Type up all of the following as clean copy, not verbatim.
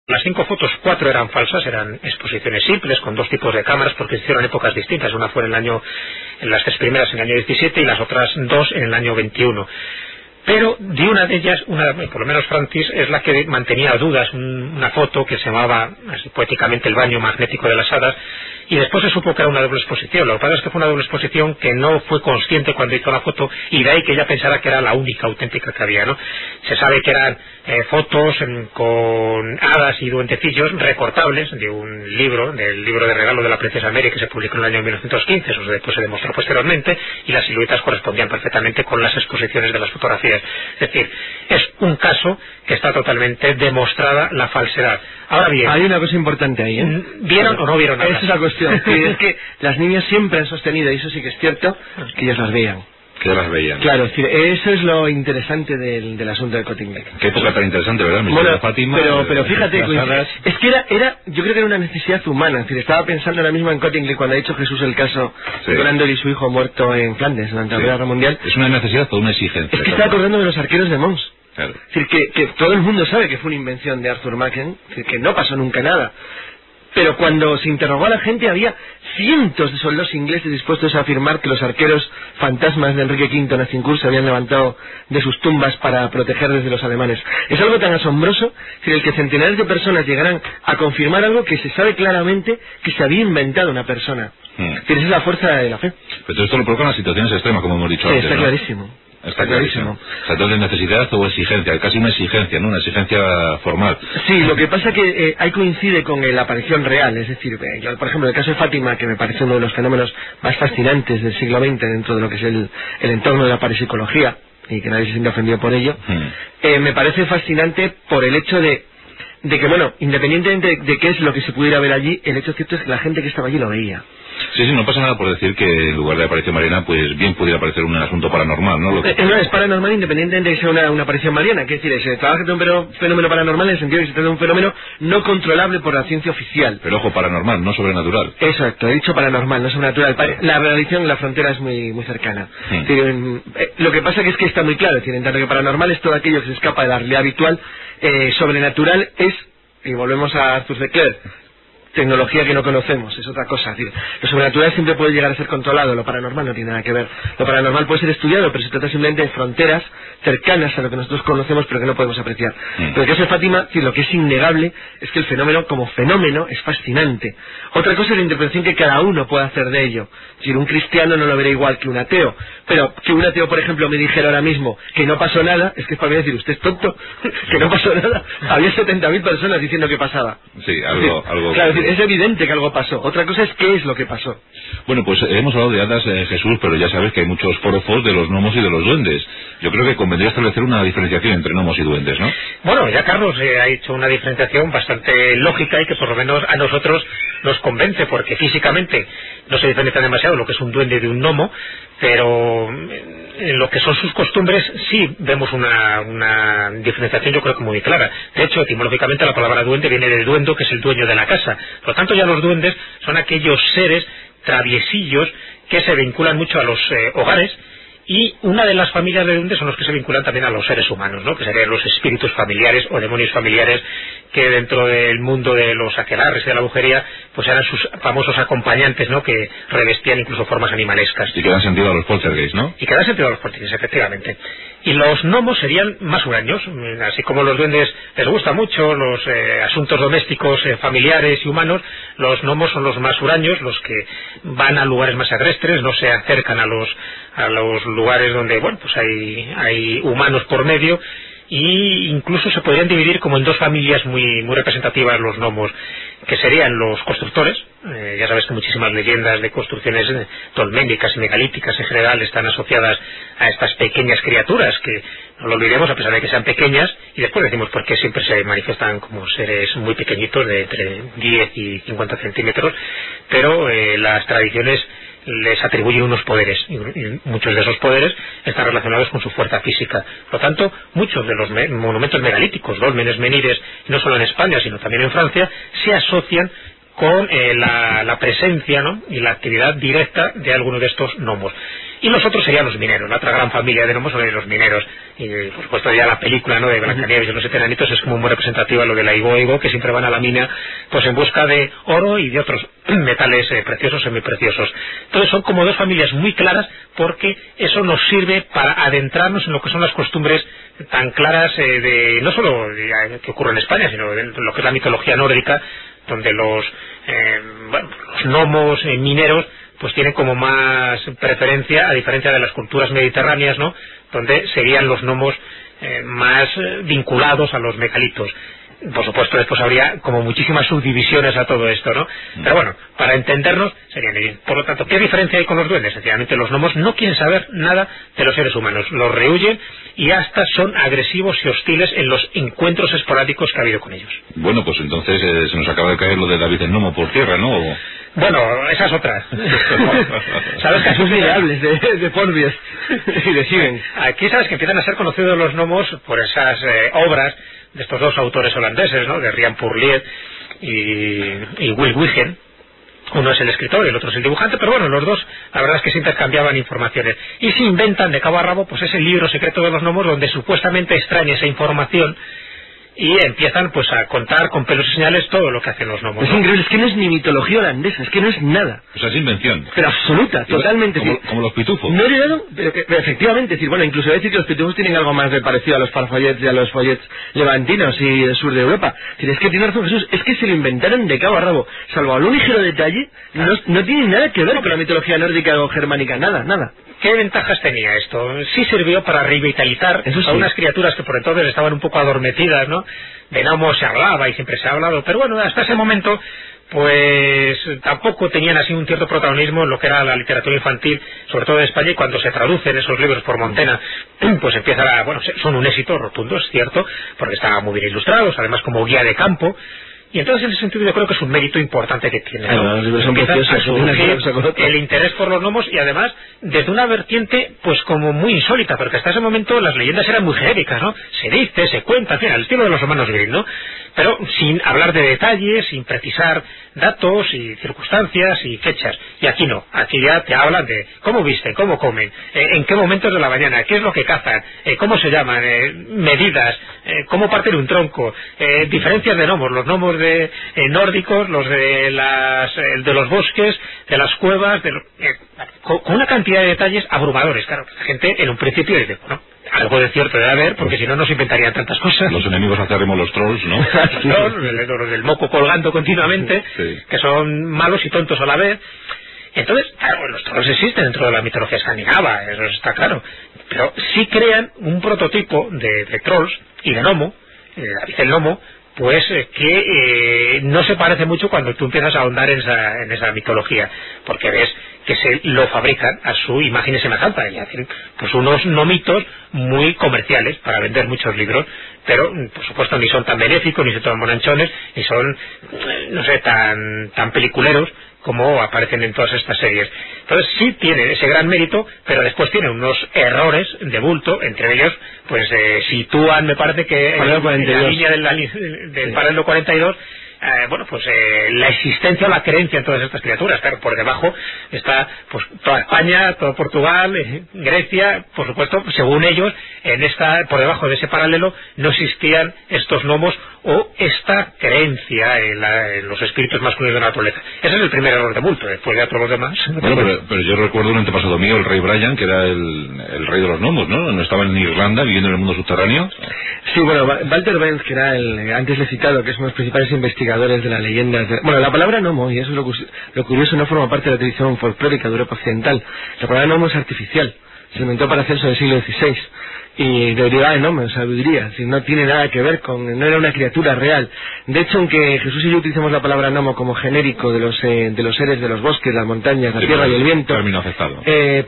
Las 5 fotos, 4 eran falsas, eran exposiciones simples con 2 tipos de cámaras porque se hicieron en épocas distintas. Una fue en las 3 primeras en el año 17 y las otras 2 en el año 21. Pero de una de ellas, por lo menos Francis, es la que mantenía dudas, una foto que se llamaba así poéticamente el baño magnético de las hadas, y después se supo que era una doble exposición. Lo que pasa es que fue una doble exposición que no fue consciente cuando hizo la foto, y de ahí que ella pensara que era la única auténtica que había, ¿no? Se sabe que eran fotos con hadas y duendecillos recortables de un libro, del libro de regalo de la princesa Mary, que se publicó en el año 1915, eso después se demostró posteriormente, y las siluetas correspondían perfectamente con las exposiciones de las fotografías. Es decir, es un caso que está totalmente demostrada la falsedad. Ahora bien, hay una cosa importante ahí, ¿eh? ¿Vieron o no vieron nada? Esa es la cuestión. Es que las niñas siempre han sostenido, y eso sí que es cierto, que ellas las veían. Que las veían. Claro, es decir, eso es lo interesante del asunto del Cottingley. Qué época tan interesante, ¿verdad? Bueno, Fátima, pero fíjate, es que yo creo que era una necesidad humana. Es decir, estaba pensando ahora mismo en Cottingley cuando ha hecho Jesús el caso de Brandon y su hijo muerto en Flandes durante la Primera Guerra Mundial. ¿Es una necesidad o una exigencia? Es que estaba acordando de los arqueros de Mons. Claro. Es decir, que todo el mundo sabe que fue una invención de Arthur Machen, es decir, que no pasó nunca nada. Pero cuando se interrogó a la gente había cientos de soldados ingleses dispuestos a afirmar que los arqueros fantasmas de Enrique V en Azincourt se habían levantado de sus tumbas para proteger desde los alemanes. Es algo tan asombroso que el que centenares de personas llegaran a confirmar algo que se sabe claramente que se había inventado una persona. Esa es la fuerza de la fe. Pero esto lo provoca en las situaciones extremas, como hemos dicho antes, está ¿no? clarísimo. Está clarísimo. O sea, entonces necesidad o exigencia, casi una exigencia, ¿no? Una exigencia formal. Sí, lo que pasa que ahí coincide con la aparición real, es decir, yo, por ejemplo, el caso de Fátima, que me parece uno de los fenómenos más fascinantes del siglo XX dentro de lo que es el entorno de la parapsicología, y que nadie se sienta ofendido por ello, me parece fascinante por el hecho de que, bueno, independientemente de qué es lo que se pudiera ver allí, el hecho cierto es que la gente que estaba allí lo veía. Sí, no pasa nada por decir que en lugar de aparición mariana, pues bien pudiera parecer un asunto paranormal, ¿no? No, es paranormal independientemente de que sea una aparición mariana, que es decir, se trabaja de un fenómeno paranormal en el sentido de que se trata de un fenómeno no controlable por la ciencia oficial. Pero ojo, paranormal, no sobrenatural. Exacto, he dicho paranormal, no sobrenatural. La religión, la frontera es muy cercana. Es decir, lo que pasa que es que está muy claro, es decir, en tanto que paranormal es todo aquello que se escapa de la realidad habitual, sobrenatural es, y volvemos a Arthur C. Clarke, tecnología que no conocemos, es otra cosa. Es decir, lo sobrenatural siempre puede llegar a ser controlado, lo paranormal no tiene nada que ver. Lo paranormal puede ser estudiado, pero se trata simplemente de fronteras cercanas a lo que nosotros conocemos, pero que no podemos apreciar. Pero en el caso de Fátima, lo que es innegable es que el fenómeno, como fenómeno, es fascinante. Otra cosa es la interpretación que cada uno puede hacer de ello. Es decir, un cristiano no lo verá igual que un ateo, pero que un ateo, por ejemplo, me dijera ahora mismo que no pasó nada, es que es para mí decir, usted es tonto, que no pasó nada. Había 70.000 personas diciendo que pasaba. Sí, algo... Claro, es evidente que algo pasó. Otra cosa es qué es lo que pasó. Bueno, pues hemos hablado de hadas, Jesús, pero ya sabes que hay muchos forofos de los gnomos y de los duendes. Yo creo que convendría establecer una diferenciación entre gnomos y duendes, ¿no? Bueno, ya Carlos ha hecho una diferenciación bastante lógica y que por lo menos a nosotros nos convence, porque físicamente no se diferencia demasiado lo que es un duende de un gnomo, pero en lo que son sus costumbres sí vemos una diferenciación, yo creo que muy clara. De hecho, etimológicamente la palabra duende viene del duendo, que es el dueño de la casa. Por lo tanto, ya los duendes son aquellos seres traviesillos que se vinculan mucho a los hogares, y una de las familias de duendes son los que se vinculan también a los seres humanos, ¿no? Que serían los espíritus familiares o demonios familiares, que dentro del mundo de los aquelarres y de la brujería pues eran sus famosos acompañantes, ¿no? Que revestían incluso formas animalescas. Y que dan sentido a los poltergeist, ¿no? Y que dan sentido a los poltergeist, efectivamente. Y los gnomos serían más huraños, así como los duendes les gusta mucho los asuntos domésticos, familiares y humanos. Los gnomos son los más huraños, los que van a lugares más agrestres, no se acercan a los lugares donde, bueno, pues hay humanos por medio, y incluso se podrían dividir como en dos familias muy representativas los gnomos, que serían los constructores. Ya sabes que muchísimas leyendas de construcciones tolménicas y megalíticas en general están asociadas a estas pequeñas criaturas, que no lo olvidemos a pesar de que sean pequeñas, y después decimos por qué siempre se manifiestan como seres muy pequeñitos de entre 10 y 50 centímetros, pero las tradiciones les atribuyen unos poderes, y muchos de esos poderes están relacionados con su fuerza física. Por lo tanto, muchos de los monumentos megalíticos, dólmenes, menires, no solo en España, sino también en Francia, se asocian con la presencia, ¿no?, y la actividad directa de alguno de estos gnomos. Y los otros serían los mineros. La otra gran familia de gnomos son los mineros. Y por supuesto ya la película, ¿no?, de Blancanieves y los 7 enanitos es como muy representativa lo de la Igo, que siempre van a la mina pues en busca de oro y de otros metales preciosos, semipreciosos. Entonces son como dos familias muy claras, porque eso nos sirve para adentrarnos en lo que son las costumbres tan claras de no solo que ocurre en España, sino de lo que es la mitología nórdica, donde los gnomos mineros pues tienen como más preferencia, a diferencia de las culturas mediterráneas, ¿no?, donde serían los gnomos más vinculados a los megalitos. Por supuesto, después habría como muchísimas subdivisiones a todo esto, ¿no? Pero bueno, para entendernos, serían ellos. Por lo tanto, ¿qué diferencia hay con los duendes? Sencillamente los gnomos no quieren saber nada de los seres humanos, los rehuyen y hasta son agresivos y hostiles en los encuentros esporádicos que ha habido con ellos. Bueno, pues entonces se nos acaba de caer lo de David el Gnomo por tierra, ¿no? Bueno, esa es otra. ¿Sabes que sus mirables de Porbios y de Siguen? Aquí sabes que empiezan a ser conocidos los gnomos por esas obras de estos dos autores holandeses, ¿no?, de Rian Purliet y Will Wiggen. Uno es el escritor y el otro es el dibujante, pero bueno, los dos la verdad es que se intercambiaban informaciones y se inventan de cabo a rabo pues ese libro secreto de los gnomos donde supuestamente extraen esa información y empiezan pues a contar con pelos y señales todo lo que hacen los gnomos. Es increíble, es que no es ni mitología holandesa, es que no es nada. O sea, es invención. Pero absoluta, totalmente. Como los pitufos. No he heredado, pero efectivamente, decir, bueno, incluso decir que los pitufos tienen algo más de parecido a los farfallets y a los follets levantinos y del sur de Europa. Es que tiene razón Jesús, es que se lo inventaron de cabo a rabo, salvo algún ligero detalle, no tiene nada que ver con la mitología nórdica o germánica, nada. ¿Qué ventajas tenía esto? Sí sirvió para revitalizar a unas criaturas que por entonces estaban un poco adormecidas, ¿no? De gnomos se hablaba y siempre se ha hablado, pero bueno, hasta ese momento pues tampoco tenían así un cierto protagonismo en lo que era la literatura infantil, sobre todo en España, y cuando se traducen esos libros por Montena, pues empiezan son un éxito rotundo, es cierto, porque estaban muy bien ilustrados, además como guía de campo. Y entonces en ese sentido yo creo que es un mérito importante que tiene, ¿no? Los libros son preciosos, el interés por los gnomos y además desde una vertiente pues como muy insólita, porque hasta ese momento las leyendas eran muy genéricas, ¿no? Se dice, se cuenta, en fin, al estilo de los hermanos Grimm, ¿no? Pero sin hablar de detalles, sin precisar datos y circunstancias y fechas. Y aquí no, aquí ya te hablan de cómo visten, cómo comen, en qué momentos de la mañana, qué es lo que cazan, cómo se llaman, medidas, cómo parten un tronco, diferencias de gnomos, los gnomos de nórdicos, los de los bosques, de las cuevas, con una cantidad de detalles abrumadores. Claro, la gente en un principio dice, bueno, algo de cierto debe haber, porque si no, no se inventarían tantas cosas. Los enemigos acérrimos, los trolls, ¿no? Los del moco colgando continuamente, sí, que son malos y tontos a la vez. Entonces, claro, los trolls existen dentro de la mitología escandinava, eso está claro, pero sí crean un prototipo de trolls y de gnomo, David el Gnomo, pues que no se parece mucho cuando tú empiezas a ahondar en esa mitología, porque ves que se lo fabrican a su imagen y semejanza, es decir, pues unos nomitos muy comerciales para vender muchos libros, pero por supuesto ni son tan benéficos, ni son tan bonanchones, ni son, no sé, tan peliculeros como aparecen en todas estas series. Entonces sí tiene ese gran mérito, pero después tiene unos errores de bulto, entre ellos pues sitúan, me parece que en la línea del paralelo 42, la existencia o la creencia en todas estas criaturas. Claro, por debajo está pues toda España, todo Portugal, Grecia, por supuesto, según ellos, por debajo de ese paralelo no existían estos gnomos o esta creencia en los espíritus masculinos de la naturaleza. Ese es el primer error de bulto, después de todos los demás. Bueno, pero yo recuerdo un antepasado mío, el rey Brian, que era el rey de los gnomos, ¿no? ¿No estaba en Irlanda viviendo en el mundo subterráneo? Sí, bueno, Walter Benz, que era antes le he citado, que es uno de los principales investigadores de las leyendas. Bueno, la palabra gnomo, y eso es lo curioso, no forma parte de la tradición folclórica de Europa Occidental. La palabra gnomo es artificial, se inventó para hacerse en el siglo XVI. Y derivada de gnomo, sabiduría, es decir, no tiene nada que ver no era una criatura real. De hecho, aunque Jesús y yo utilicemos la palabra gnomo como genérico de los seres de los bosques, las montañas, la tierra y el viento, término aceptado.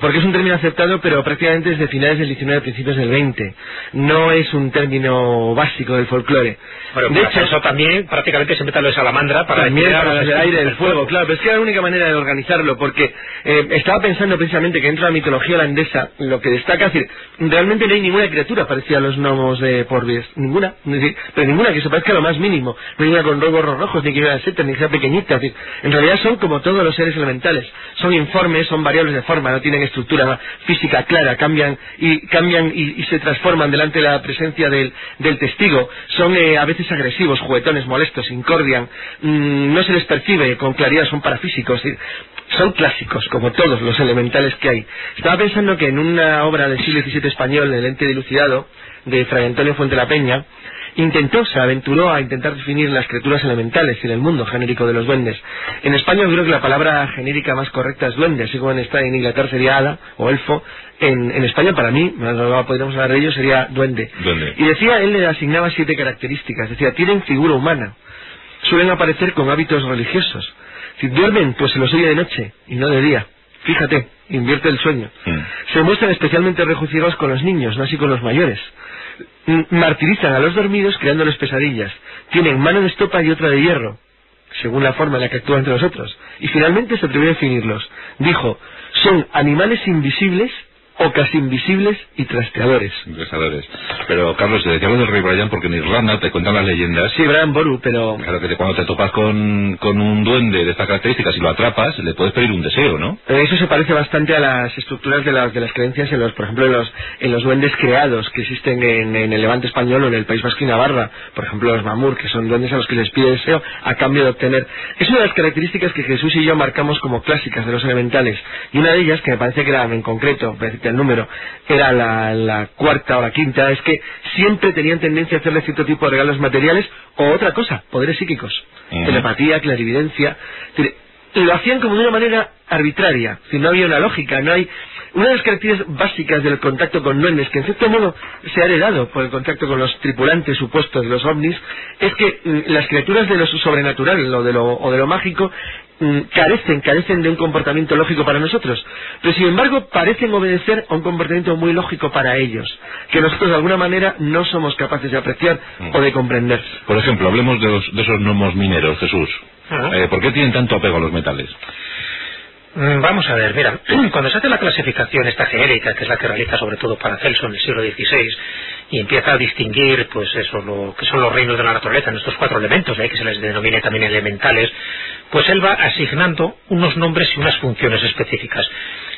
Porque es un término aceptado, pero prácticamente desde finales del 19, principios del 20. No es un término básico del folclore. Bueno, de hecho, eso también prácticamente se mete lo de salamandra para el aire del fuego, claro, pero es que era la única manera de organizarlo, porque estaba pensando precisamente que dentro de la mitología holandesa lo que destaca, es decir, realmente no hay ninguna ninguna criatura parecida a los gnomos de Porbies, ninguna, pero ninguna que se parezca a lo más mínimo, no hay una con gorros rojos, ni que vea setas, ni que sea pequeñita, es decir, en realidad son como todos los seres elementales, son informes, son variables de forma, no tienen estructura física clara, cambian y se transforman delante de la presencia del testigo, son a veces agresivos, juguetones, molestos, incordian, no se les percibe con claridad, son parafísicos, son clásicos, como todos los elementales que hay. Estaba pensando que en una obra del siglo XVII español, El ente dilucidado, de Fray Antonio Fuente la Peña, se aventuró a intentar definir las criaturas elementales en el mundo genérico de los duendes. En España yo creo que la palabra genérica más correcta es duende, así como en Inglaterra sería hada o elfo. En España, para mí, podríamos hablar de ello, sería duende. Y decía, él le asignaba 7 características, decía, tienen figura humana, suelen aparecer con hábitos religiosos. Si duermen, pues se los oye de noche y no de día. Fíjate, invierte el sueño. Se muestran especialmente rejuiciados con los niños, no así con los mayores. Martirizan a los dormidos creándoles pesadillas. Tienen mano de estopa y otra de hierro, según la forma en la que actúan entre nosotros. Y finalmente se atrevió a definirlos. Dijo, son animales invisibles o casi invisibles y trasteadores. Pero, Carlos, te decíamos del rey Brian porque en Irlanda te cuentan las leyendas. Sí, Brian Boru, pero... Claro que cuando te topas con un duende de estas características y lo atrapas, le puedes pedir un deseo, ¿no? Eso se parece bastante a las estructuras de las creencias por ejemplo, en los duendes creados que existen en el Levante español o en el País Vasco y Navarra. Por ejemplo, los mamur, que son duendes a los que les pide deseo a cambio de obtener. Es una de las características que Jesús y yo marcamos como clásicas de los elementales. Y una de ellas, que me parece que era en concreto, el número, era la cuarta o la quinta, es que siempre tenían tendencia a hacerle cierto tipo de regalos materiales o otra cosa, poderes psíquicos, telepatía, clarividencia. Lo hacían como de una manera arbitraria, no había una lógica, no hay... Una de las características básicas del contacto con duendes, que en cierto modo se ha heredado por el contacto con los tripulantes supuestos de los ovnis, es que las criaturas de lo sobrenatural o de lo mágico carecen de un comportamiento lógico para nosotros, pero sin embargo parecen obedecer a un comportamiento muy lógico para ellos, que nosotros de alguna manera no somos capaces de apreciar o de comprender. Por ejemplo, hablemos de esos gnomos mineros, Jesús. ¿Por qué tienen tanto apego a los metales? Vamos a ver, mira, cuando se hace la clasificación esta genérica, que es la que realiza sobre todo Paracelso en el siglo XVI, y empieza a distinguir, pues eso, lo que son los reinos de la naturaleza, en estos 4 elementos, que se les denomine también elementales, pues él va asignando unos nombres y unas funciones específicas.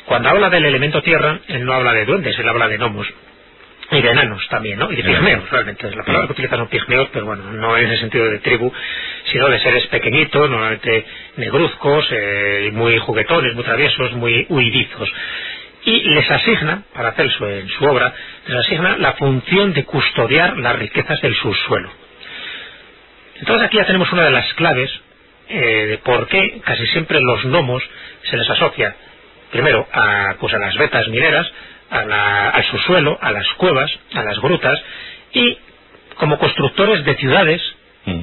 Cuando habla del elemento tierra, él no habla de duendes, él habla de gnomos. Y de enanos también, ¿no? Y de pigmeos, realmente. La palabra que utilizan son pigmeos, pero bueno, no en el sentido de tribu, sino de seres pequeñitos, normalmente negruzcos, muy juguetones, muy traviesos, muy huidizos. Y les asigna, Paracelso en su obra, les asigna la función de custodiar las riquezas del subsuelo. Entonces aquí ya tenemos una de las claves de por qué casi siempre los gnomos se les asocia, primero, a las vetas mineras, al subsuelo, a las cuevas, a las grutas, y como constructores de ciudades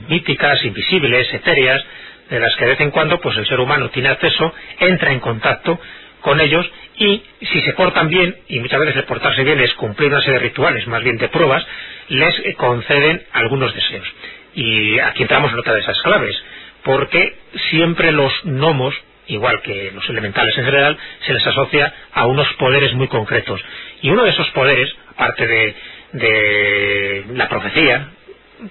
míticas, invisibles, etéreas, de las que de vez en cuando pues el ser humano tiene acceso, entra en contacto con ellos, y si se portan bien, y muchas veces el portarse bien es cumplir una serie de rituales, más bien de pruebas, les conceden algunos deseos. Y aquí entramos en otra de esas claves, porque siempre los gnomos, igual que los elementales en general, se les asocia a unos poderes muy concretos. Y uno de esos poderes, aparte de la profecía,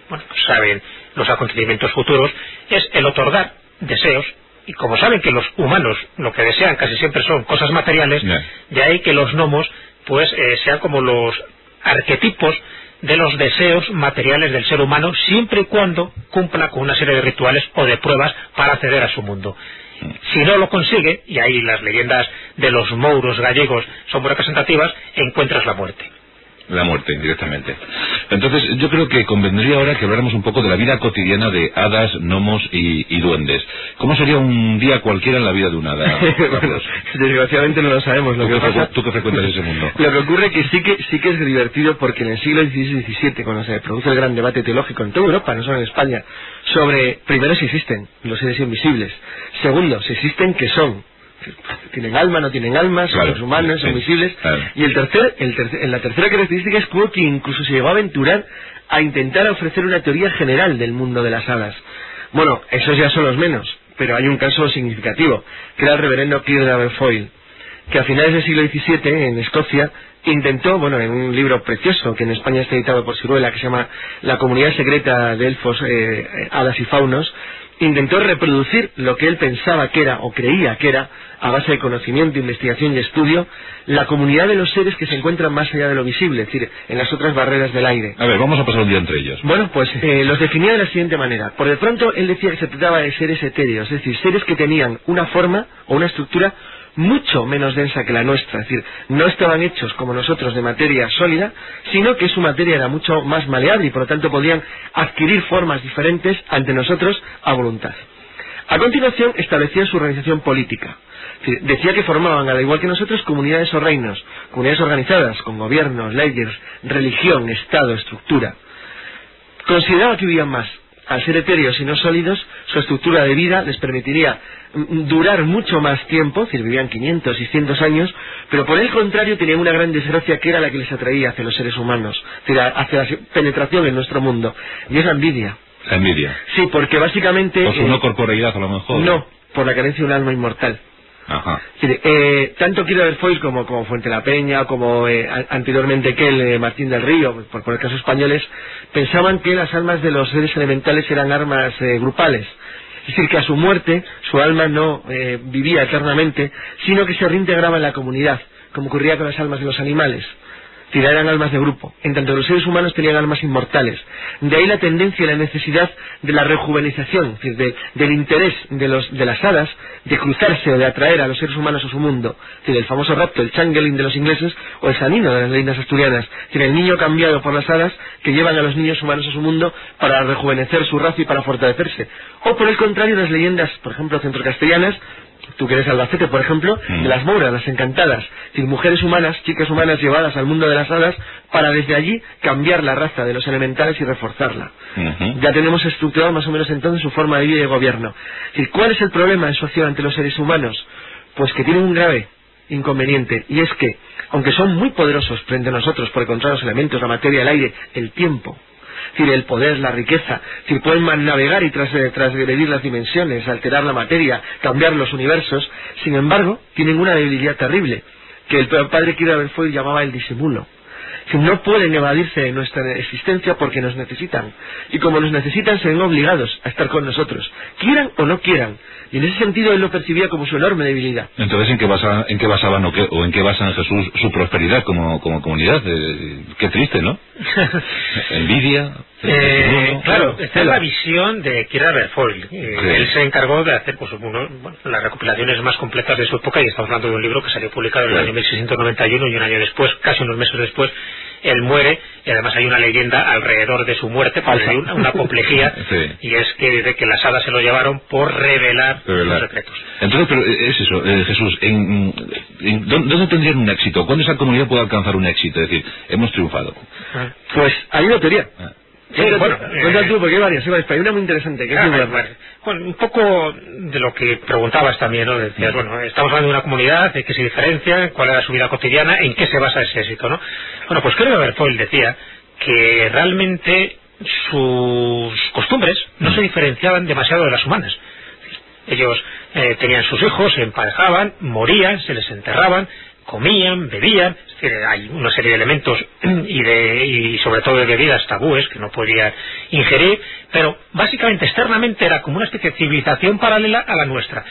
bueno, pues saben los acontecimientos futuros, es el otorgar deseos. Y como saben que los humanos lo que desean casi siempre son cosas materiales, de ahí que los gnomos pues sean como los arquetipos de los deseos materiales del ser humano, siempre y cuando cumpla con una serie de rituales o de pruebas para acceder a su mundo. Si no lo consigue, y ahí las leyendas de los mouros gallegos son muy representativas, encuentras la muerte. La muerte, directamente. Entonces, yo creo que convendría ahora que habláramos un poco de la vida cotidiana de hadas, gnomos y duendes. ¿Cómo sería un día cualquiera en la vida de un hada? Bueno, desgraciadamente no lo sabemos. ¿Tú que frecuentas ese mundo? Lo que ocurre que sí que es divertido, porque en el siglo XVI y XVII, cuando se produce el gran debate teológico en toda Europa, no solo en España, sobre, primero, si existen los seres invisibles, segundo, si existen, ¿qué son? ¿Tienen alma, no tienen alma? ¿Son los humanos? ¿Son visibles? Claro. Y la tercera característica es que incluso se llegó a aventurar a intentar ofrecer una teoría general del mundo de las hadas. Bueno, esos ya son los menos, pero hay un caso significativo, que era el reverendo Kirk de Aberfoyle. que a finales del siglo XVII, en Escocia, intentó, bueno, en un libro precioso, que en España está editado por Siruela, que se llama La comunidad secreta de elfos, hadas y faunos, intentó reproducir lo que él pensaba que era, o creía que era, a base de conocimiento, investigación y estudio, la comunidad de los seres que se encuentran más allá de lo visible, es decir, en las otras barreras del aire. A ver, vamos a pasar un día entre ellos. Bueno, pues los definía de la siguiente manera. Por de pronto, él decía que se trataba de seres etéreos, es decir, seres que tenían una forma o una estructura mucho menos densa que la nuestra, es decir, no estaban hechos como nosotros de materia sólida, sino que su materia era mucho más maleable y por lo tanto podían adquirir formas diferentes ante nosotros a voluntad. A continuación establecía su organización política. Es decir, decía que formaban, al igual que nosotros, comunidades o reinos, comunidades organizadas con gobiernos, leyes, religión, estado, estructura. Consideraba que vivían más. Al ser etéreos y no sólidos, su estructura de vida les permitiría durar mucho más tiempo, es decir, vivían 500, 600 años, pero por el contrario tenían una gran desgracia que era la que les atraía hacia los seres humanos, es decir, hacia la penetración en nuestro mundo, y es la envidia. La envidia. Sí, porque básicamente... Por su no corporeidad, a lo mejor. No, por la carencia de un alma inmortal. Ajá. Tanto Quirós de Foix como Fuente la Peña, como anteriormente Martín del Río, por poner casos españoles, pensaban que las almas de los seres elementales eran almas grupales. Es decir, que a su muerte su alma no vivía eternamente, sino que se reintegraba en la comunidad, como ocurría con las almas de los animales. Es decir, eran almas de grupo, en tanto que los seres humanos tenían almas inmortales. De ahí la tendencia y la necesidad de la rejuvenización, es decir, del interés de las hadas de cruzarse o de atraer a los seres humanos a su mundo. Es decir, el famoso rapto, el changeling de los ingleses, o el sanino de las leyendas asturianas. Es decir, el niño cambiado por las hadas que llevan a los niños humanos a su mundo para rejuvenecer su raza y para fortalecerse. O por el contrario, las leyendas, por ejemplo, centrocastellanas, tú que eres Albacete, por ejemplo, de las Mouras, las encantadas, es decir, mujeres humanas, chicas humanas llevadas al mundo de las hadas para desde allí cambiar la raza de los elementales y reforzarla. Ya tenemos estructurado más o menos entonces su forma de vida y de gobierno. Es decir, ¿cuál es el problema en social ante los seres humanos? Pues que tienen un grave inconveniente, y es que, aunque son muy poderosos frente a nosotros por encontrar los elementos, la materia, el aire, el tiempo, es decir, el poder, la riqueza, es decir, pueden navegar y transgredir las dimensiones, alterar la materia, cambiar los universos. Sin embargo, tienen una debilidad terrible, que el padre Quirós de Foix llamaba el disimulo. Que no pueden evadirse de nuestra existencia porque nos necesitan, y como nos necesitan se ven obligados a estar con nosotros, quieran o no quieran, y en ese sentido él lo percibía como su enorme debilidad. Entonces, ¿en qué basaban o en qué basan Jesús su prosperidad como comunidad? Qué triste, ¿no? Envidia. Claro, esta es la visión de Quirós de Foix. Él se encargó de hacer las recopilaciones más completas de su época, y estamos hablando de un libro que salió publicado en el año 1691, y un año después, casi unos meses después, él muere, y además hay una leyenda alrededor de su muerte, porque hay una complejía, sí. Y es que dice que las hadas se lo llevaron por revelar los secretos. Entonces, pero es eso, Jesús, ¿dónde tendrían un éxito? ¿Cuándo esa comunidad puede alcanzar un éxito? Es decir, hemos triunfado. Pues hay una teoría. Sí, cuéntame tú, porque hay varias, pero hay una muy interesante. Bueno, un poco de lo que preguntabas también, ¿no? Decías, bueno, estamos hablando de una comunidad, de qué se diferencia, cuál era su vida cotidiana, en qué se basa ese éxito, ¿no? Bueno, pues Quirós de Foix decía que realmente sus costumbres no se diferenciaban demasiado de las humanas. Ellos tenían sus hijos, se emparejaban, morían, se les enterraban, comían, bebían, es decir, hay una serie de elementos y sobre todo de bebidas tabúes que no podían ingerir, pero básicamente externamente era como una especie de civilización paralela a la nuestra.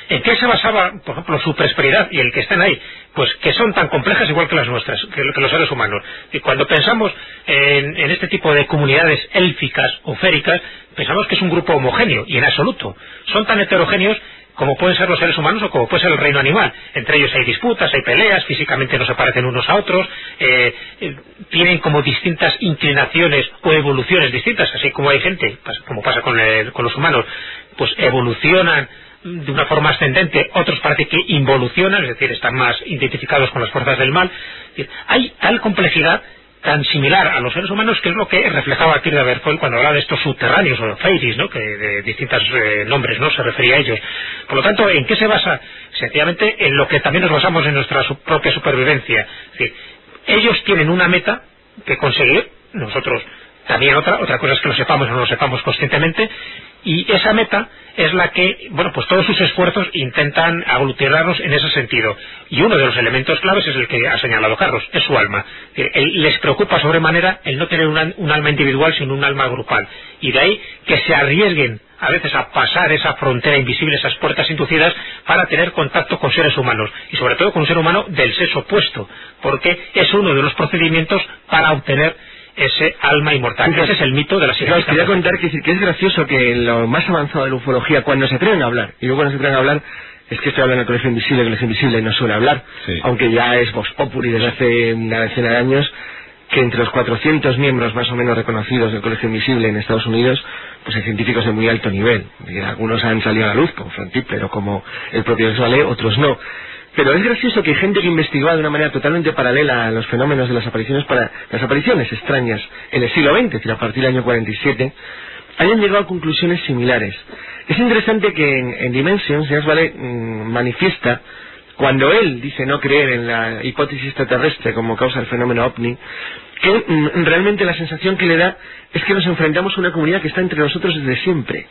¿En qué se basaba, por ejemplo, su prosperidad y el que estén ahí? Pues que son tan complejas igual que las nuestras, que los seres humanos. Y cuando pensamos en este tipo de comunidades élficas o féricas, pensamos que es un grupo homogéneo, y en absoluto. Son tan heterogéneos como pueden ser los seres humanos o como puede ser el reino animal. Entre ellos hay disputas, hay peleas, físicamente no se parecen unos a otros, tienen como distintas inclinaciones o evoluciones distintas, así como hay gente, como pasa con los humanos, pues evolucionan de una forma ascendente, otros parece que involucionan, es decir, están más identificados con las fuerzas del mal. Hay tal complejidad tan similar a los seres humanos, que es lo que reflejaba Quirós de Foix cuando hablaba de estos subterráneos o fairies, ¿no? Que de distintos nombres, ¿no? Se refería a ellos. Por lo tanto, ¿en qué se basa? Sencillamente en lo que también nos basamos en nuestra propia supervivencia. Es decir, ellos tienen una meta que conseguir, nosotros también otra cosa es que lo sepamos o no lo sepamos conscientemente, y esa meta es la que, bueno, pues todos sus esfuerzos intentan aglutinarlos en ese sentido. Y uno de los elementos claves es el que ha señalado Carlos, es su alma. Les preocupa sobremanera el no tener un alma individual, sino un alma grupal. Y de ahí que se arriesguen a veces a pasar esa frontera invisible, esas puertas inducidas, para tener contacto con seres humanos, y sobre todo con un ser humano del sexo opuesto, porque es uno de los procedimientos para obtener ese alma inmortal. Ese es el mito de la psicología. Os quería contar que es gracioso que en lo más avanzado de la ufología, cuando se atreven a hablar, y luego cuando se atreven a hablar, es que estoy hablando del Colegio Invisible, que el Colegio Invisible no suele hablar, aunque ya es vox populi desde hace una decena de años, que entre los 400 miembros más o menos reconocidos del Colegio Invisible en Estados Unidos, pues hay científicos de muy alto nivel. Y algunos han salido a la luz, como Frank Tipler o como el propio Vallée, otros no. Pero es gracioso que gente que investigaba de una manera totalmente paralela a los fenómenos de las apariciones extrañas en el siglo XX, es decir, a partir del año 47, hayan llegado a conclusiones similares. Es interesante que en Dimensions, James Vallée manifiesta, cuando él dice no creer en la hipótesis extraterrestre como causa del fenómeno OVNI, que realmente la sensación que le da es que nos enfrentamos a una comunidad que está entre nosotros desde siempre,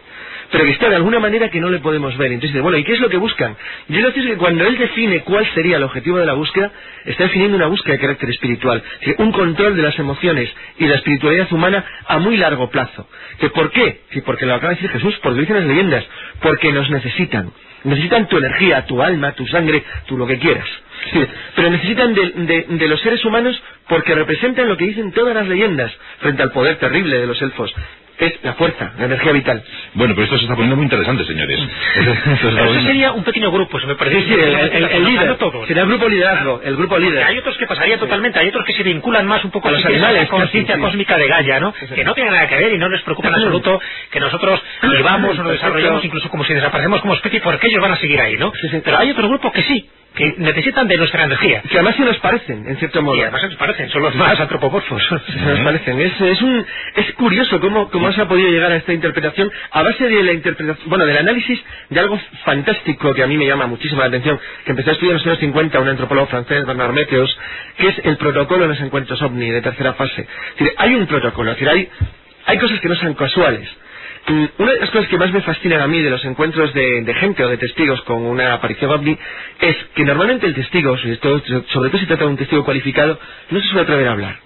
pero que está de alguna manera que no le podemos ver. Entonces dice, bueno, ¿y qué es lo que buscan? Yo lo que es que cuando él define cuál sería el objetivo de la búsqueda, está definiendo una búsqueda de carácter espiritual, un control de las emociones y de la espiritualidad humana a muy largo plazo. ¿Por qué? Porque lo acaba de decir Jesús, porque lo dicen las leyendas, porque nos necesitan. Necesitan tu energía, tu alma, tu sangre, tu lo que quieras. Sí, pero necesitan de los seres humanos porque representan lo que dicen todas las leyendas frente al poder terrible de los elfos. Es la fuerza, la energía vital. Bueno, pero esto se está poniendo muy interesante, señores. Eso sería un pequeño grupo, se me parece. Sí, el líder. Sería el grupo liderazgo, el grupo líder. Hay otros que pasarían totalmente, hay otros que se vinculan más un poco a los animales, a la conciencia cósmica de Gaia, ¿no? Que no tienen nada que ver y no les preocupa en absoluto que nosotros vivamos o nos desarrollemos, incluso como si desaparecemos como especie, porque ellos van a seguir ahí, ¿no? Pero hay otro grupo que sí, que necesitan de nuestra energía. Que además se nos parecen, en cierto modo. Y además se nos parecen, son los más antropomorfos. Se nos parecen. Es curioso cómo se ha podido llegar a esta interpretación a base de la interpretación, bueno, del análisis de algo fantástico que a mí me llama muchísimo la atención, que empezó a estudiar en los años 50 un antropólogo francés, Bernard Meteos, que es el protocolo de los encuentros OVNI de tercera fase. Es decir, hay un protocolo, es decir, hay cosas que no son casuales. Una de las cosas que más me fascinan a mí de los encuentros de gente o de testigos con una aparición OVNI es que normalmente el testigo, sobre todo si trata de un testigo cualificado, no se suele atrever a hablar.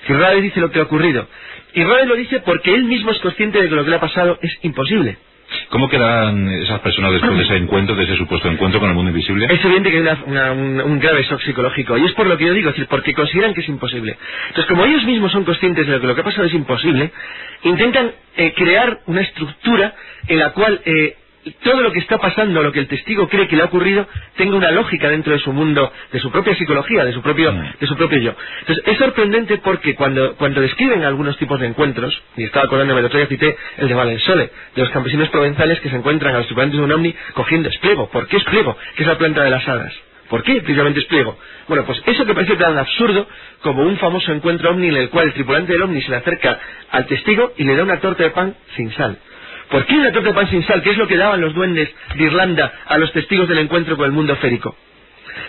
Si rara vez dice lo que ha ocurrido. Y rara vez lo dice porque él mismo es consciente de que lo que le ha pasado es imposible. ¿Cómo quedan esas personas después de ese encuentro, de ese supuesto encuentro con el mundo invisible? Es evidente que hay un grave shock psicológico, y es por lo que yo digo, es decir, porque consideran que es imposible. Entonces, como ellos mismos son conscientes de que lo que ha pasado es imposible, intentan crear una estructura en la cual todo lo que está pasando, lo que el testigo cree que le ha ocurrido, tenga una lógica dentro de su mundo, de su propia psicología, de su propio yo. Entonces, es sorprendente porque cuando describen algunos tipos de encuentros, y estaba acordándome, el otro día cité el de Valensole, de los campesinos provenzales que se encuentran a los tripulantes de un ovni cogiendo espliego. ¿Por qué espliego? Que es la planta de las hadas. ¿Por qué precisamente espliego? Bueno, pues eso que parece tan absurdo como un famoso encuentro ovni en el cual el tripulante del ovni se le acerca al testigo y le da una torta de pan sin sal. ¿Por qué una torta de pan sin sal? ¿Qué es lo que daban los duendes de Irlanda a los testigos del encuentro con el mundo férico?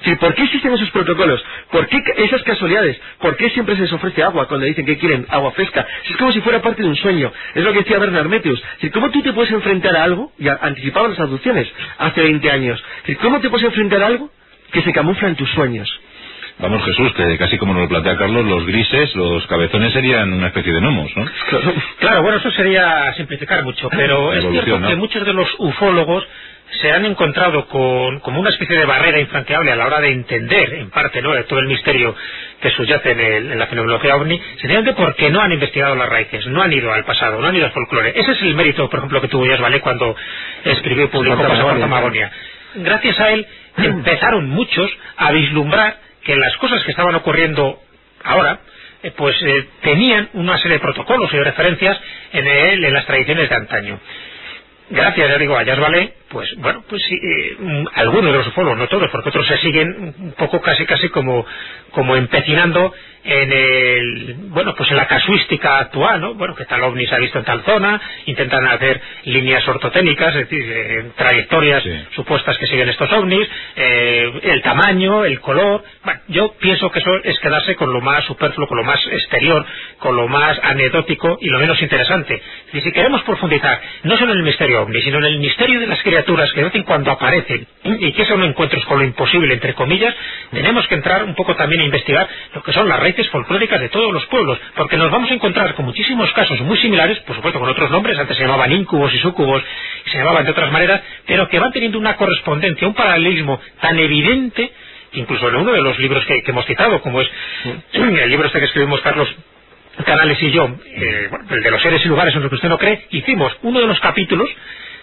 Sí, ¿por qué existen esos protocolos? ¿Por qué esas casualidades? ¿Por qué siempre se les ofrece agua cuando dicen que quieren agua fresca? Si es como si fuera parte de un sueño. Es lo que decía Bernard Meteos. Sí, ¿cómo tú te puedes enfrentar a algo? Ya anticipaban las abducciones hace 20 años. Sí, ¿cómo te puedes enfrentar a algo que se camufla en tus sueños? Vamos, Jesús, que casi como nos lo plantea Carlos, los grises, los cabezones serían una especie de gnomos, ¿no? Claro, bueno, eso sería simplificar mucho, pero es cierto que muchos de los ufólogos se han encontrado como una especie de barrera infranqueable a la hora de entender, en parte, ¿no?, todo el misterio que subyace en la fenomenología OVNI, sencillamente porque no han investigado las raíces, no han ido al pasado, no han ido al folclore. Ese es el mérito, por ejemplo, que tuvo James Vallée cuando escribió y publicó Pasaporte Magonia. Gracias a él empezaron muchos a vislumbrar que las cosas que estaban ocurriendo ahora tenían una serie de protocolos y de referencias en las tradiciones de antaño. Gracias, ya digo, a James Vallée, pues bueno, pues sí, algunos de los ufólogos, no todos, porque otros se siguen un poco casi como empecinando en pues en la casuística actual, ¿no? Bueno, que tal ovni se ha visto en tal zona, intentan hacer líneas ortotécnicas, es decir, trayectorias supuestas que siguen estos ovnis, el tamaño, el color. Bueno, yo pienso que eso es quedarse con lo más superfluo, con lo más exterior, con lo más anecdótico y lo menos interesante. Y si queremos profundizar, no solo en el misterio misterio ovni, sino en el misterio de las criaturas que de vez en cuando aparecen y que son encuentros con lo imposible, entre comillas, tenemos que entrar un poco también a investigar lo que son las raíces folclóricas de todos los pueblos, porque nos vamos a encontrar con muchísimos casos muy similares, por supuesto con otros nombres, antes se llamaban incubos y sucubos, y se llamaban de otras maneras, pero que van teniendo una correspondencia, un paralelismo tan evidente, incluso en uno de los libros que hemos citado, como es el libro este que escribimos Carlos Canales y yo, el de los seres y lugares en los que usted no cree, hicimos uno de los capítulos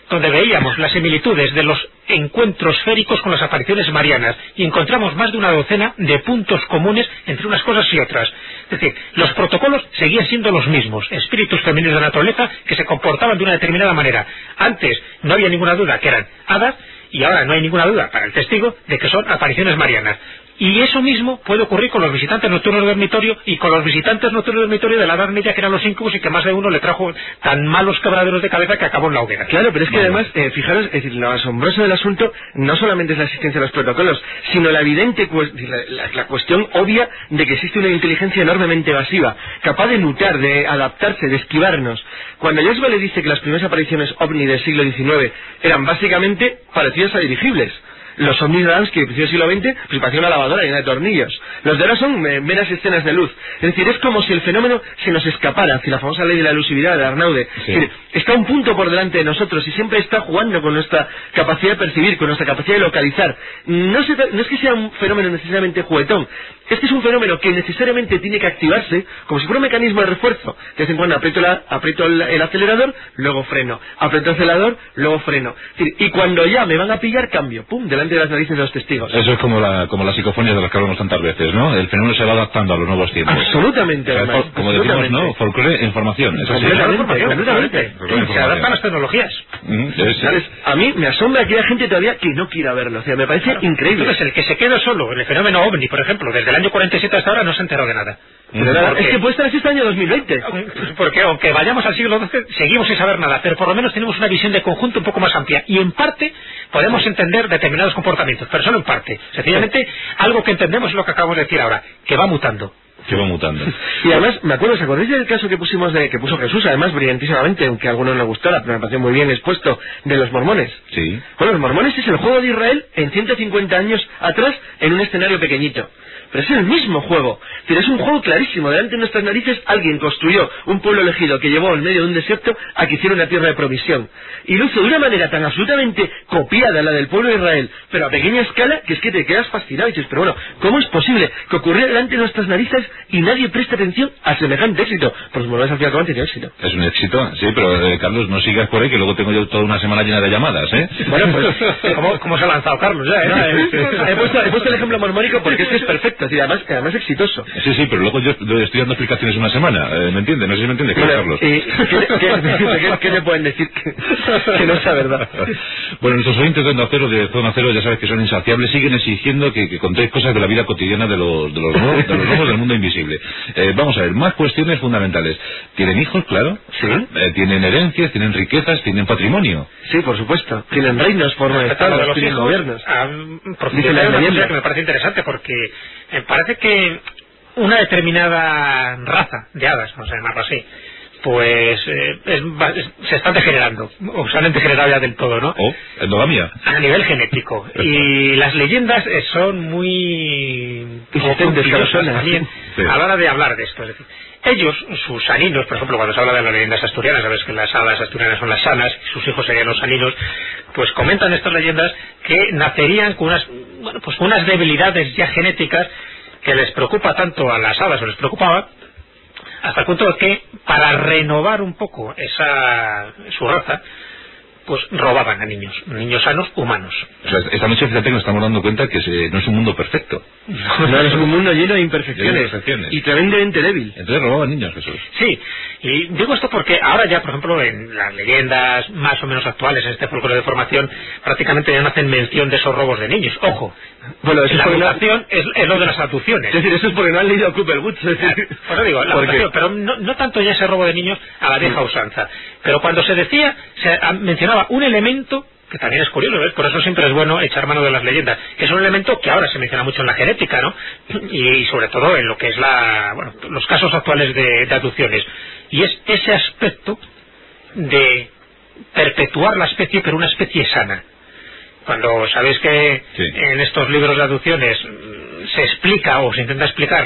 donde veíamos las similitudes de los encuentros féricos con las apariciones marianas y encontramos más de una docena de puntos comunes entre unas cosas y otras. Es decir, los protocolos seguían siendo los mismos, espíritus femeninos de la naturaleza que se comportaban de una determinada manera. Antes no había ninguna duda que eran hadas y ahora no hay ninguna duda para el testigo de que son apariciones marianas. Y eso mismo puede ocurrir con los visitantes nocturnos de dormitorio y con los visitantes nocturnos de dormitorio de la Edad Media, que eran los incubos, y que más de uno le trajo tan malos quebraderos de cabeza que acabó en la hoguera. Claro, pero es que además, fijaros, es decir, lo asombroso del asunto no solamente es la existencia de los protocolos, sino la evidente la cuestión obvia de que existe una inteligencia enormemente evasiva, capaz de mutar, de adaptarse, de esquivarnos. Cuando James Whale dice que las primeras apariciones ovni del siglo XIX eran básicamente parecidas a dirigibles. Los ovnis Adams que del siglo XX pues parecía una lavadora llena de tornillos. Los de ahora son meras escenas de luz. Es decir, es como si el fenómeno se nos escapara, si la famosa ley de la elusividad de Arnaude. Sí. Es decir, está un punto por delante de nosotros y siempre está jugando con nuestra capacidad de percibir, con nuestra capacidad de localizar. No es que sea un fenómeno necesariamente juguetón. Este es un fenómeno que necesariamente tiene que activarse como si fuera un mecanismo de refuerzo. De vez en cuando aprieto el acelerador, luego freno. Aprieto el acelerador, luego freno. Es decir, y cuando ya me van a pillar, cambio. ¡Pum! Delante de las narices de los testigos. Eso es como las psicofonías de las que hablamos tantas veces, ¿no? El fenómeno se va adaptando a los nuevos tiempos. Absolutamente. O sea, como decimos, ¿no? Folclore en formación. Completamente. Se adaptan las tecnologías. ¿Sabes? A mí me asombra que haya gente todavía que no quiera verlo. O sea, me parece increíble. Entonces, el que se quede solo en el fenómeno ovni, por ejemplo, desde el año 47 hasta ahora, no se enteró de nada. Es que puede estar así hasta el año 2020. Porque aunque vayamos al siglo XII, seguimos sin saber nada, pero por lo menos tenemos una visión de conjunto un poco más amplia. Y en parte podemos entender determinados comportamientos, pero solo en parte. Sencillamente, algo que entendemos es lo que acabamos de decir ahora, que va mutando. Que va mutando. Y además, me acuerdo, ¿os acordáis del caso que puso Jesús, además brillantísimamente, aunque a algunos no le gustara, pero me pareció muy bien expuesto, de los mormones? Sí. Bueno, los mormones es el juego de Israel en 150 años atrás, en un escenario pequeñito. Pero es el mismo juego. Pero es un juego clarísimo. Delante de nuestras narices alguien construyó un pueblo elegido que llevó en medio de un desierto a que hiciera una tierra de provisión. Y lo hizo de una manera tan absolutamente copiada a la del pueblo de Israel, pero a pequeña escala, que es que te quedas fascinado y dices, pero bueno, ¿cómo es posible que ocurriera delante de nuestras narices y nadie presta atención a semejante éxito? Pues los mormones al fin y al cabo han tenido éxito. Es un éxito, sí, pero Carlos, no sigas por ahí, que luego tengo yo toda una semana llena de llamadas, ¿eh? Bueno, pues, ¿cómo se ha lanzado Carlos ya, he puesto el ejemplo mormónico porque es perfecto, y además exitoso. Sí, pero luego yo estoy dando explicaciones una semana, ¿me entiendes? No sé si me entiendes, bueno, Carlos. ¿Qué te pueden decir que no es la verdad? Bueno, nuestros oyentes de Onda Cero, de Zona Cero, ya sabes que son insaciables, siguen exigiendo que contéis cosas de la vida cotidiana de los nuevos del mundo invisible. Vamos a ver, más cuestiones fundamentales. ¿Tienen hijos, claro? Sí. ¿Tienen herencias, tienen riquezas, tienen patrimonio? Sí, por supuesto. Tienen reinos, forman estados, tienen gobiernos. Profundizar una cosa que me parece interesante, porque me parece que una determinada raza de hadas, vamos a llamarlo así, pues se están degenerando, o se han degenerado ya del todo, ¿no? Endogamia. A nivel genético. Y las leyendas son muy confusas también a la hora de hablar de esto. Es decir, ellos, sus aninos, por ejemplo, cuando se habla de las leyendas asturianas, sabes que las hadas asturianas son las sanas, y sus hijos serían los aninos, pues comentan estas leyendas que nacerían con unas debilidades ya genéticas que les preocupa tanto a las hadas, o les preocupaba, hasta el punto de que, para renovar un poco su raza, pues robaban a niños sanos, humanos. O sea, esta noche fíjate que nos estamos dando cuenta que no es un mundo perfecto. No, es un mundo lleno de imperfecciones. Y tremendamente débil. Entonces robaban niños, Jesús. Sí, y digo esto porque ahora ya, por ejemplo, en las leyendas más o menos actuales, en este folclore de formación, prácticamente ya no hacen mención de esos robos de niños. Ojo, bueno, eso la mutación es lo de las abducciones. Es decir, eso es porque no han leído a Cooper Woods. Por eso digo, la mutación, pero no tanto ya ese robo de niños a la vieja usanza. Pero cuando se decía, se mencionaba un elemento que también es curioso, ¿ves? Por eso siempre es bueno echar mano de las leyendas, que es un elemento que ahora se menciona mucho en la genética, ¿no? Y sobre todo en lo que es los casos actuales de abducciones. Y es ese aspecto de perpetuar la especie, pero una especie sana. Cuando sabéis que en estos libros de adopciones se explica o se intenta explicar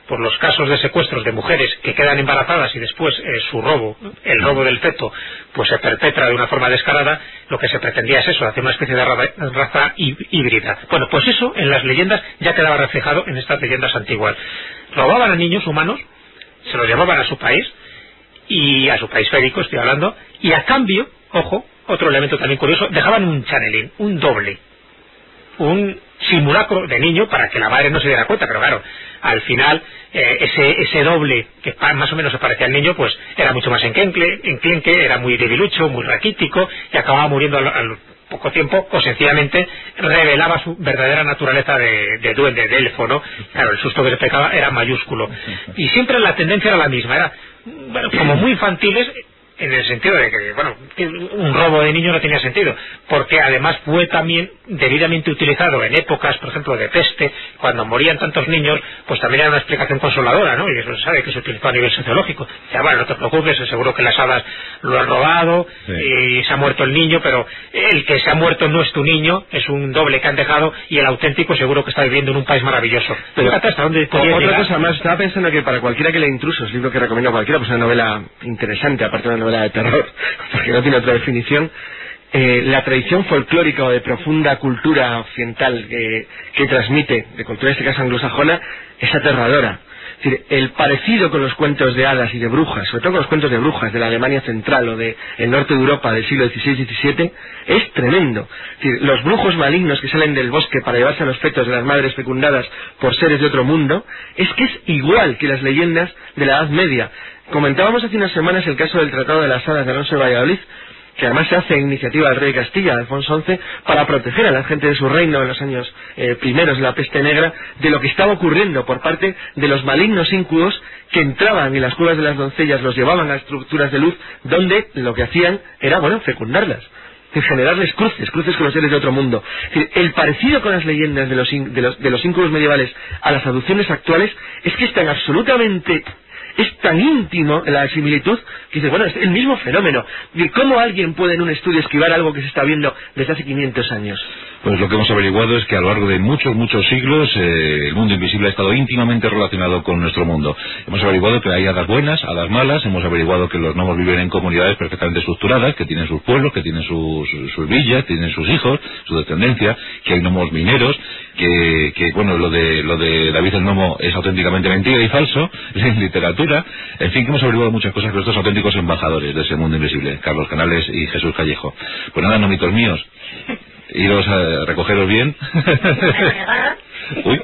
por los casos de secuestros de mujeres que quedan embarazadas y después el robo del feto, pues se perpetra de una forma descarada, lo que se pretendía es eso, hacer una especie de raza híbrida. Bueno, pues eso en las leyendas ya quedaba reflejado en estas leyendas antiguas. Robaban a niños humanos, se los llevaban a su país, y a su país férico estoy hablando, y a cambio, ojo, otro elemento también curioso, dejaban un chanelín, un doble, un simulacro de niño para que la madre no se diera cuenta, pero claro, al final ese doble que más o menos se parecía al niño, pues era mucho más enclenque, era muy debilucho, muy raquítico, y acababa muriendo al poco tiempo, o sencillamente revelaba su verdadera naturaleza de duende, de elfo, ¿no? Claro, el susto que se pegaba era mayúsculo, y siempre la tendencia era la misma, era como muy infantiles, en el sentido de que, bueno, un robo de niños no tenía sentido, porque además fue también debidamente utilizado en épocas, por ejemplo, de peste, cuando morían tantos niños, pues también era una explicación consoladora, ¿no? Y eso se sabe que se utilizó a nivel sociológico. Ya, bueno, no te preocupes, seguro que las hadas lo han robado, y se ha muerto el niño, pero el que se ha muerto no es tu niño, es un doble que han dejado, y el auténtico seguro que está viviendo en un país maravilloso. Pero hasta dónde otra cosa más, estaba pensando que para cualquiera que lea Intrusos, libro que recomiendo a cualquiera, pues una novela interesante, aparte de una novela de terror, porque no tiene otra definición, la tradición folclórica o de profunda cultura occidental que transmite, de cultura en este caso anglosajona, es aterradora. Es decir, el parecido con los cuentos de hadas y de brujas, sobre todo con los cuentos de brujas de la Alemania central o del norte de Europa del siglo XVI y XVII, es tremendo. Es decir, los brujos malignos que salen del bosque para llevarse a los fetos de las madres fecundadas por seres de otro mundo, es que es igual que las leyendas de la Edad Media. Comentábamos hace unas semanas el caso del Tratado de las Hadas de Alonso de Valladolid, que además se hace en iniciativa del rey de Castilla, Alfonso XI, para proteger a la gente de su reino en los años primeros de la peste negra, de lo que estaba ocurriendo por parte de los malignos íncubos que entraban en las cuevas de las doncellas, los llevaban a estructuras de luz, donde lo que hacían era, bueno, fecundarlas, generarles cruces con los seres de otro mundo. Es decir, el parecido con las leyendas de los íncubos medievales a las adopciones actuales es que están absolutamente... Es tan íntimo la similitud que dice, bueno, es el mismo fenómeno. ¿Cómo alguien puede en un estudio esquivar algo que se está viendo desde hace 500 años? Pues lo que hemos averiguado es que a lo largo de muchos siglos el mundo invisible ha estado íntimamente relacionado con nuestro mundo. Hemos averiguado que hay hadas buenas, hadas malas, hemos averiguado que los gnomos viven en comunidades perfectamente estructuradas, que tienen sus pueblos, que tienen sus villas, tienen sus hijos, su descendencia, que hay gnomos mineros, que bueno, lo de David el Gnomo es auténticamente mentira y falso, en literatura, en fin, que hemos averiguado muchas cosas con estos auténticos embajadores de ese mundo invisible, Carlos Canales y Jesús Callejo. Pues nada, nomitos míos, iros a recogeros bien. Uy.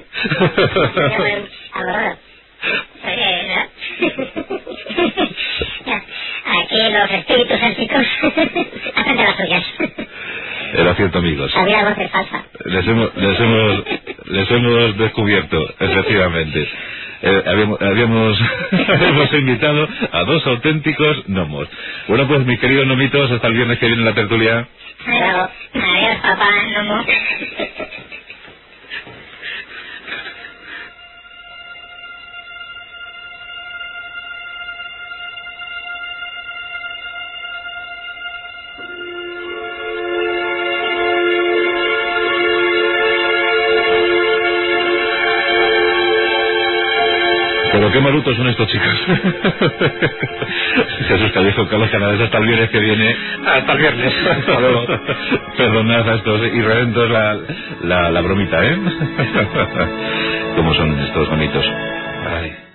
Aquí los espíritus éxicos hacen de las suyas. Era cierto, amigos. Había voces falsas. Les hemos descubierto, efectivamente. Habíamos invitado a dos auténticos gnomos. Bueno, pues mis queridos gnomitos, hasta el viernes que viene en la tertulia. Adiós, papá gnomo. Pero qué malutos son estos chicos. Jesús Callejo, Carlos Canales, hasta el viernes que viene. Hasta el viernes. Hasta luego. Perdonad a estos irredentos la bromita, ¿eh? ¿Cómo son estos bonitos? Ay.